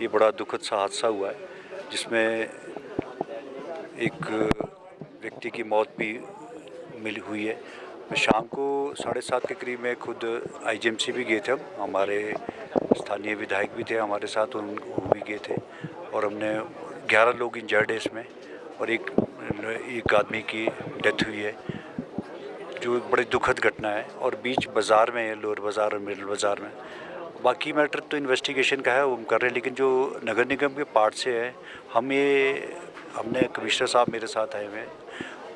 ये बड़ा दुखद सा हादसा हुआ है जिसमें एक व्यक्ति की मौत भी मिली हुई है। शाम को 7:30 के करीब में खुद आईजीएमसी भी गए थे। हमारे स्थानीय विधायक भी थे हमारे साथ, वो भी गए थे और हमने 11 लोग इंजर्ड है इसमें और एक आदमी की डेथ हुई है, जो एक बड़ी दुखद घटना है। और बीच बाज़ार में है, लोअर बाज़ार और मिडिल बाज़ार में। बाकी मैटर तो इन्वेस्टिगेशन का है, वो हम कर रहे हैं, लेकिन जो नगर निगम के पार्ट से है, हमने कमिश्नर साहब मेरे साथ आए हुए हैं।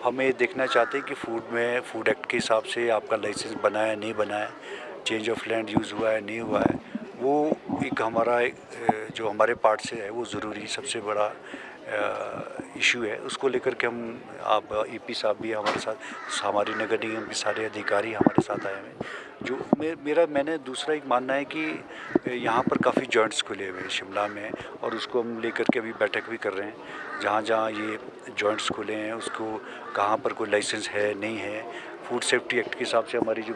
हम ये देखना चाहते हैं कि फूड एक्ट के हिसाब से आपका लाइसेंस बना है नहीं बना है, चेंज ऑफ लैंड यूज़ हुआ है नहीं हुआ है। वो एक हमारा जो हमारे पार्ट से है वो ज़रूरी सबसे बड़ा इशू है। उसको लेकर के आप ईपी साहब भी हमारे साथ, हमारी नगर निगम के सारे अधिकारी हमारे साथ आए हुए हैं। जो मैंने दूसरा एक मानना है कि यहाँ पर काफ़ी जॉइंट्स खुले हुए हैं शिमला में, और उसको हम लेकर के अभी बैठक भी कर रहे हैं। जहाँ जहाँ ये जॉइंट्स खुले हैं उसको कहाँ पर कोई लाइसेंस है नहीं है। फूड सेफ्टी एक्ट के हिसाब से हमारी जो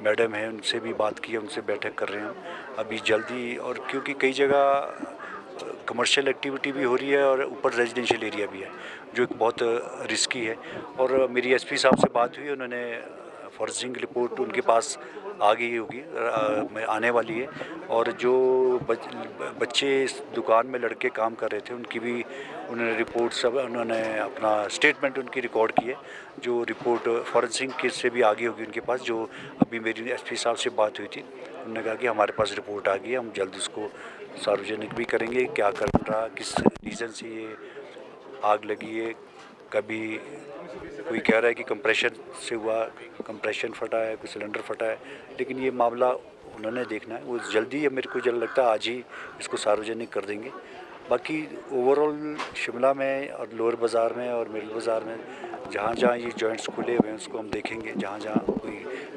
मैडम है उनसे भी बात की है, उनसे बैठक कर रहे हैं हम अभी जल्दी। और क्योंकि कई जगह कमर्शियल एक्टिविटी भी हो रही है और ऊपर रेजिडेंशियल एरिया भी है, जो एक बहुत रिस्की है। और मेरी एसपी साहब से बात हुई, उन्होंने फॉरेंसिक रिपोर्ट उनके पास आ गई होगी, आने वाली है। और जो बच्चे इस दुकान में लड़के काम कर रहे थे उनकी भी उन्होंने रिपोर्ट सब उन्होंने अपना स्टेटमेंट उनकी रिकॉर्ड की है, जो रिपोर्ट फॉरेंसिक केस से भी आ गई होगी उनके पास। जो अभी मेरी एसपी साहब से बात हुई थी, उन्होंने कहा कि हमारे पास रिपोर्ट आ गई है, हम जल्द उसको सार्वजनिक भी करेंगे। क्या कर रहा, किस रीज़न से ये आग लगी है। कभी कोई कह रहा है कि कंप्रेशन से हुआ, कंप्रेशन फटा है, कोई सिलेंडर फटा है, लेकिन ये मामला उन्होंने देखना है। वो जल्दी है, मेरे को जल्द लगता है आज ही इसको सार्वजनिक कर देंगे। बाकी ओवरऑल शिमला में और लोअर बाज़ार में और मिडिल बाज़ार में जहाँ जहाँ ये जॉइंट्स खुले हुए हैं उसको हम देखेंगे। जहाँ जहाँ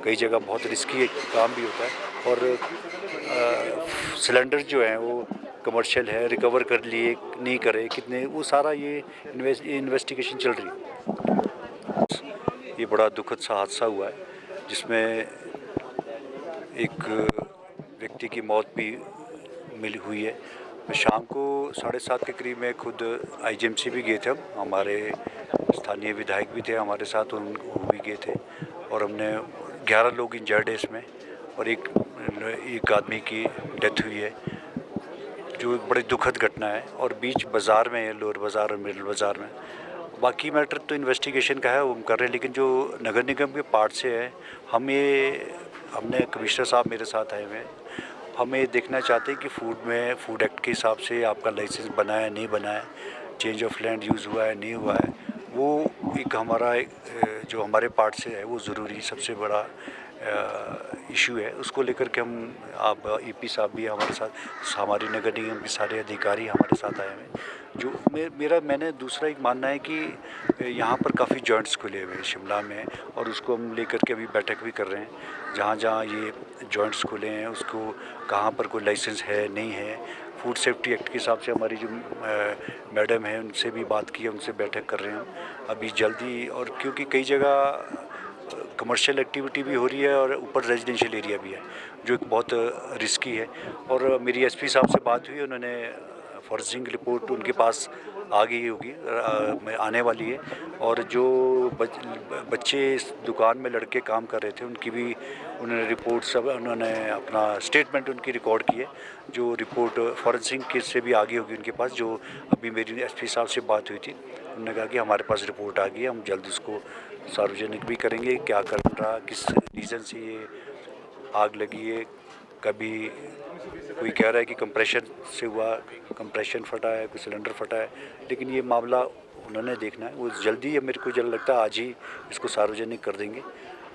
कई जगह बहुत रिस्की काम भी होता है और सिलेंडर जो हैं वो कमर्शियल है, रिकवर कर लिए नहीं करे कितने, वो सारा ये इन्वेस्टिगेशन चल रही है। ये बड़ा दुखद सा हादसा हुआ है जिसमें एक व्यक्ति की मौत भी मिली हुई है। शाम को 7:30 के करीब में खुद आईजीएमसी भी गए थे हमारे स्थानीय विधायक भी थे हमारे साथ, वो भी गए थे और हमने 11 लोग इंजर्ड है इसमें और एक आदमी की डेथ हुई है, जो एक बड़ी दुखद घटना है। और बीच बाज़ार में है, लोअर बाज़ार और मिडिल बाज़ार में। बाकी मैटर तो इन्वेस्टिगेशन का है, वो हम कर रहे हैं, लेकिन जो नगर निगम के पार्ट से है, हमने कमिश्नर साहब मेरे साथ आए हुए हैं। हम ये देखना चाहते हैं कि फूड एक्ट के हिसाब से आपका लाइसेंस बना है नहीं बना है, चेंज ऑफ लैंड यूज़ हुआ है नहीं हुआ है। वो एक हमारा जो हमारे पार्ट से है वो ज़रूरी सबसे बड़ा इशू है। उसको लेकर के आप ईपी साहब भी हमारे साथ, हमारी नगर निगम के सारे अधिकारी हमारे साथ आए हुए हैं। जो मैंने दूसरा एक मानना है कि यहाँ पर काफ़ी जॉइंट्स खुले हुए हैं शिमला में, और उसको हम लेकर के अभी बैठक भी कर रहे हैं। जहाँ जहाँ ये जॉइंट्स खुले हैं उसको कहाँ पर कोई लाइसेंस है नहीं है। फूड सेफ्टी एक्ट के हिसाब से हमारी जो मैडम है उनसे भी बात की है, उनसे बैठक कर रहे हैं हम अभी जल्दी। और क्योंकि कई जगह कमर्शियल एक्टिविटी भी हो रही है और ऊपर रेजिडेंशियल एरिया भी है, जो एक बहुत रिस्की है। और मेरी एसपी साहब से बात हुई, उन्होंने फॉरेंसिक रिपोर्ट उनके पास आ गई होगी, आने वाली है। और जो बच्चे इस दुकान में लड़के काम कर रहे थे उनकी भी उन्होंने रिपोर्ट सब उन्होंने अपना स्टेटमेंट उनकी रिकॉर्ड की है, जो रिपोर्ट फॉरेंसिक केस से भी आ गई होगी उनके पास। जो अभी मेरी एसपी साहब से बात हुई थी, उन्होंने कहा कि हमारे पास रिपोर्ट आ गई है, हम जल्द उसको सार्वजनिक भी करेंगे। क्या कर रहा, किस रीज़न से ये आग लगी है। कभी कोई कह रहा है कि कंप्रेशन से हुआ, कंप्रेशन फटा है, कोई सिलेंडर फटा है, लेकिन ये मामला उन्होंने देखना है। वो जल्दी है, मेरे को जल्द लगता है आज ही इसको सार्वजनिक कर देंगे।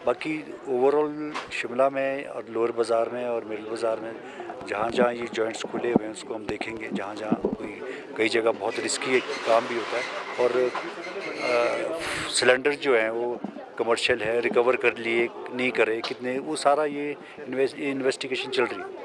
बाकी ओवरऑल शिमला में और लोअर बाज़ार में और मिडिल बाज़ार में जहाँ जहाँ ये जॉइंट्स खुले हुए हैं उसको हम देखेंगे। जहाँ जहाँ कई जगह बहुत रिस्की काम भी होता है और सिलेंडर जो हैं वो कमर्शियल है, रिकवर कर लिए नहीं करे कितने, वो सारा ये इन्वेस्टिगेशन चल रही है।